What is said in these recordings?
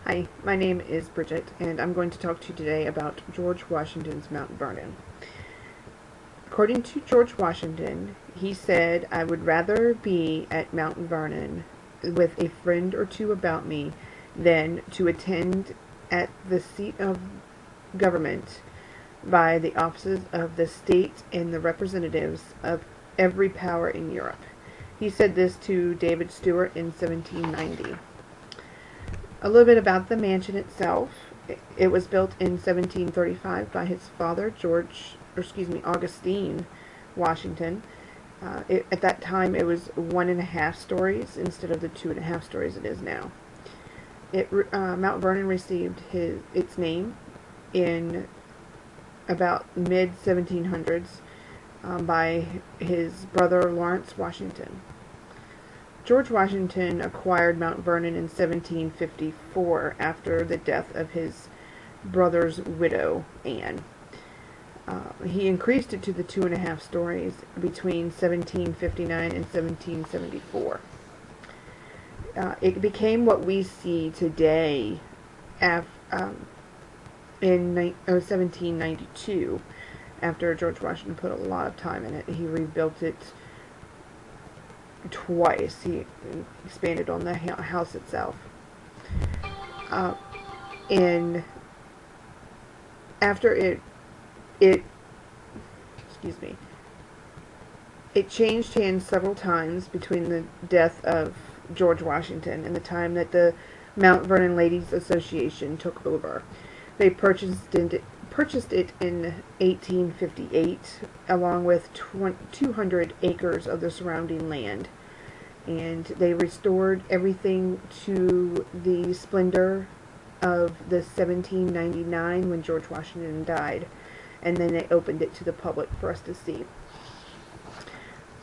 Hi, my name is Bridget, and I'm going to talk to you today about George Washington's Mount Vernon. According to George Washington, he said, "I would rather be at Mount Vernon with a friend or two about me than to attend at the seat of government by the offices of the state and the representatives of every power in Europe." He said this to David Stewart in 1790. A little bit about the mansion itself. It was built in 1735 by his father, Augustine Washington. At that time, it was 1.5 stories instead of the 2.5 stories it is now. Mount Vernon received its name in about mid 1700s by his brother Lawrence Washington. George Washington acquired Mount Vernon in 1754 after the death of his brother's widow, Anne. He increased it to the 2.5 stories between 1759 and 1774. It became what we see today in 1792. After George Washington put a lot of time in it, he rebuilt it twice. He expanded on the house itself. And after it changed hands several times between the death of George Washington and the time that the Mount Vernon Ladies Association took over. They purchased it in 1858, along with 200 acres of the surrounding land. And they restored everything to the splendor of the 1799 when George Washington died. And then they opened it to the public for us to see.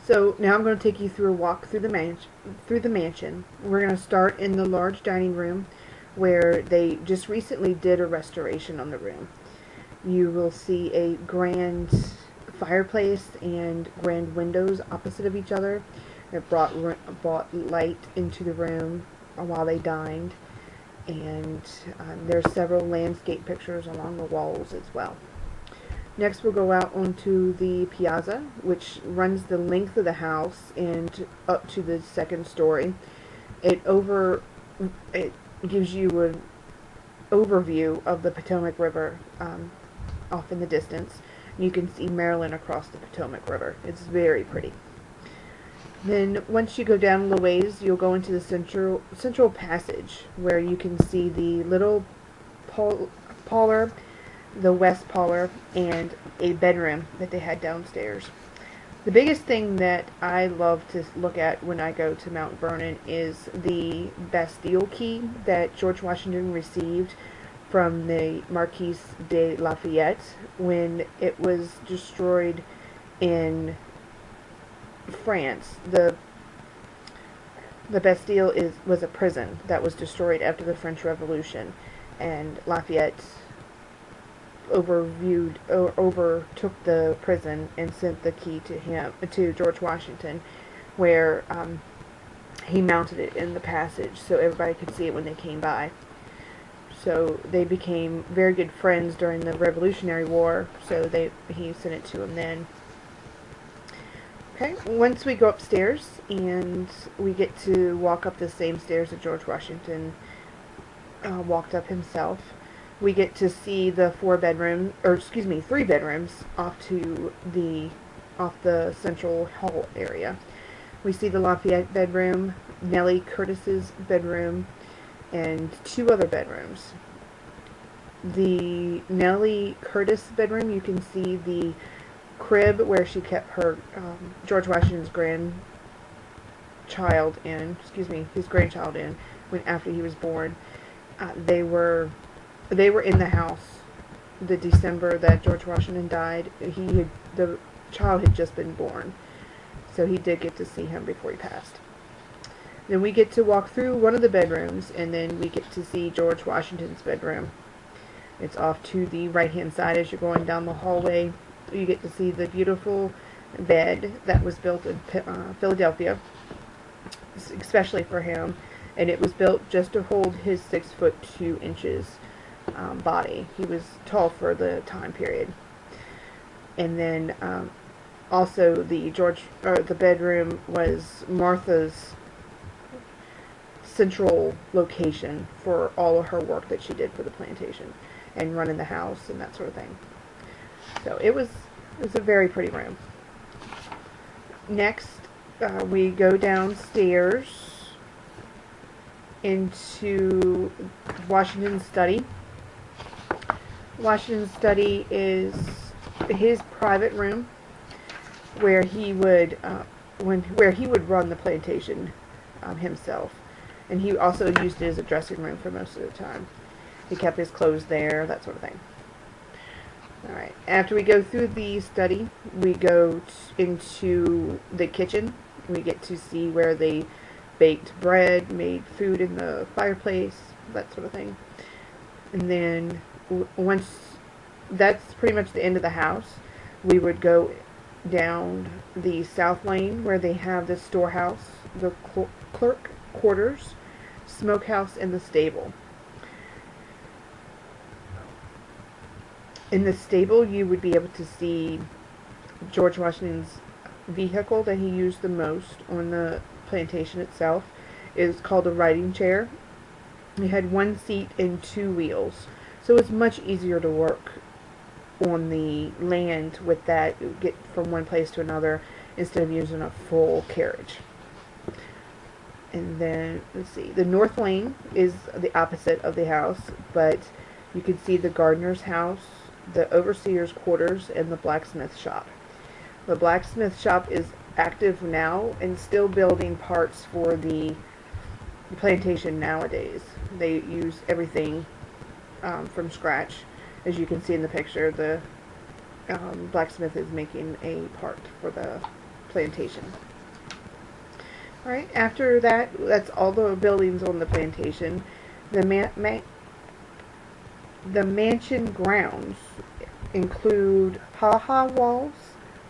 So now I'm going to take you through a walk through the mansion. We're going to start in the large dining room where they just recently did a restoration on the room. You will see a grand fireplace and grand windows opposite of each other. It brought light into the room while they dined, and there's several landscape pictures along the walls as well. Next, we'll go out onto the piazza, which runs the length of the house and up to the second story. It gives you an overview of the Potomac River off in the distance. You can see Maryland across the Potomac River. It's very pretty. Then once you go down a little ways, you'll go into the central passage where you can see the little parlor, the west parlor, and a bedroom that they had downstairs. The biggest thing that I love to look at when I go to Mount Vernon is the Bastille key that George Washington received from the Marquis de Lafayette when it was destroyed in France. The Bastille was a prison that was destroyed after the French Revolution, and Lafayette overtook the prison and sent the key to George Washington, where he mounted it in the passage so everybody could see it when they came by. So they became very good friends during the Revolutionary War, so he sent it to him then. Okay, once we go upstairs and we get to walk up the same stairs that George Washington walked up himself, we get to see the 3 bedrooms off the central hall area. We see the Lafayette bedroom, Nellie Curtis's bedroom, and 2 other bedrooms. The Nellie Curtis bedroom, you can see the crib where she kept her George Washington's grandchild in after he was born. They were in the house the December that George Washington died. The child had just been born, so he did get to see him before he passed. Then we get to walk through one of the bedrooms, and then we get to see George Washington's bedroom. It's off to the right-hand side as you're going down the hallway. You get to see the beautiful bed that was built in Philadelphia, especially for him. and it was built just to hold his 6'2" body. He was tall for the time period. And then also the bedroom was Martha's central location for all of her work that she did for the plantation and running the house and that sort of thing. So it was a very pretty room. Next, we go downstairs into Washington's study. Washington's study is his private room where he would run the plantation himself, and he also used it as a dressing room for most of the time. He kept his clothes there, that sort of thing. Alright, after we go through the study, we go into the kitchen. We get to see where they baked bread, made food in the fireplace, that sort of thing. And then once that's pretty much the end of the house, we would go down the south lane where they have the storehouse, the clerk quarters, smokehouse, and the stable. In the stable, you would be able to see George Washington's vehicle that he used the most on the plantation itself. It is called a riding chair. It had one seat and two wheels, so it's much easier to work on the land with that, get from one place to another instead of using a full carriage. And then, let's see, the north lane is the opposite of the house, but you can see the gardener's house, the overseer's quarters, and the blacksmith shop. The blacksmith shop is active now and still building parts for the plantation nowadays. They use everything from scratch. As you can see in the picture, the blacksmith is making a part for the plantation. Alright, after that, that's all the buildings on the plantation. The mansion grounds include ha-ha walls,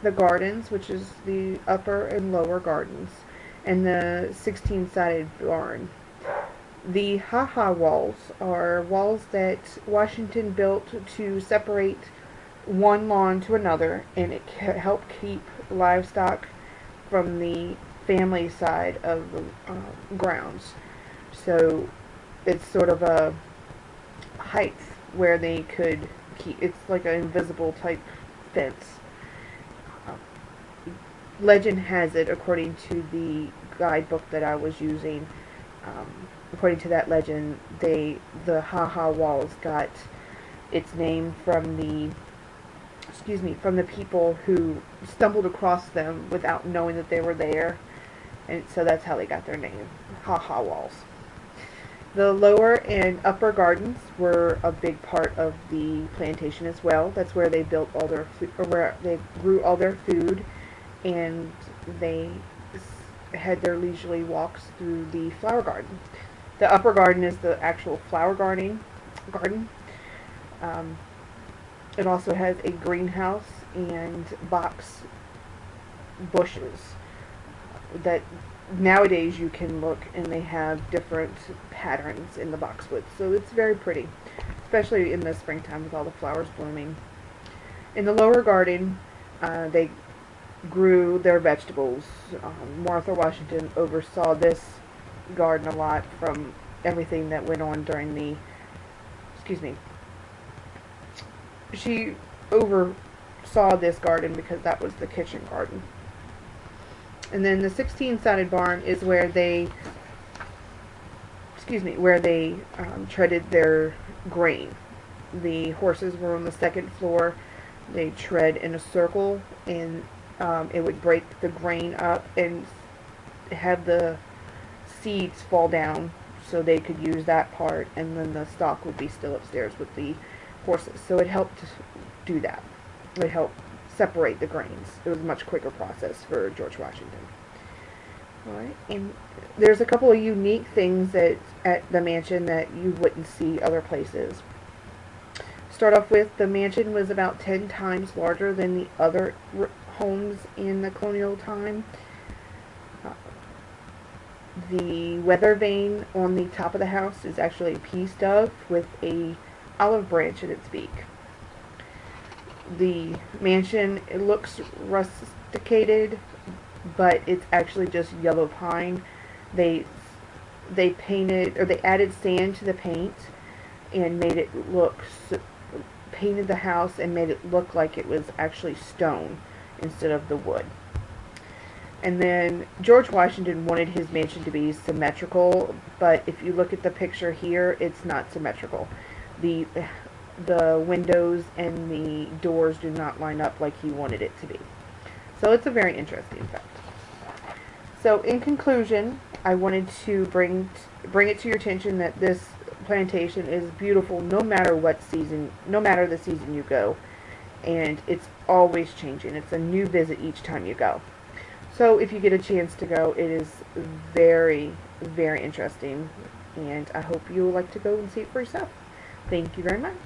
the gardens, which is the upper and lower gardens, and the 16-sided barn. The ha-ha walls are walls that Washington built to separate one lawn to another, and it helped keep livestock from the family side of the grounds. So it's sort of a height where they could keep, it's like an invisible type fence. Legend has it, according to the guidebook that I was using, according to that legend, the ha-ha walls got its name from the people who stumbled across them without knowing that they were there, and so that's how they got their name, ha-ha walls. The lower and upper gardens were a big part of the plantation as well. That's where they built all their food, or where they grew all their food, and they had their leisurely walks through the flower garden. The upper garden is the actual flower garden. It also has a greenhouse and box bushes that nowadays you can look, and they have different patterns in the boxwoods. So it's very pretty, especially in the springtime with all the flowers blooming. In the lower garden, they grew their vegetables. Martha Washington oversaw this garden a lot from everything that went on during the, she oversaw this garden because that was the kitchen garden. And then the 16-sided barn is where they, treaded their grain. The horses were on the second floor. They tread in a circle, and it would break the grain up and have the seeds fall down so they could use that part, and then the stock would be still upstairs with the horses. So it helped do that. It helped separate the grains. It was a much quicker process for George Washington. Alright, and there's a couple of unique things at the mansion that you wouldn't see other places. Start off with, the mansion was about 10 times larger than the other homes in the colonial time. The weather vane on the top of the house is actually a peace dove with a olive branch in its beak. The mansion, it looks rusticated, but it's actually just yellow pine. They painted, or they added sand to the paint and made it look, painted the house and made it look like it was actually stone instead of the wood. And then George Washington wanted his mansion to be symmetrical, but if you look at the picture here, it's not symmetrical. The windows and the doors do not line up like he wanted it to be. So it's a very interesting fact. So in conclusion, I wanted to bring it to your attention that this plantation is beautiful no matter what season, no matter the season you go, and it's always changing. It's a new visit each time you go. So if you get a chance to go, it is very, very interesting, and I hope you will like to go and see it for yourself. Thank you very much.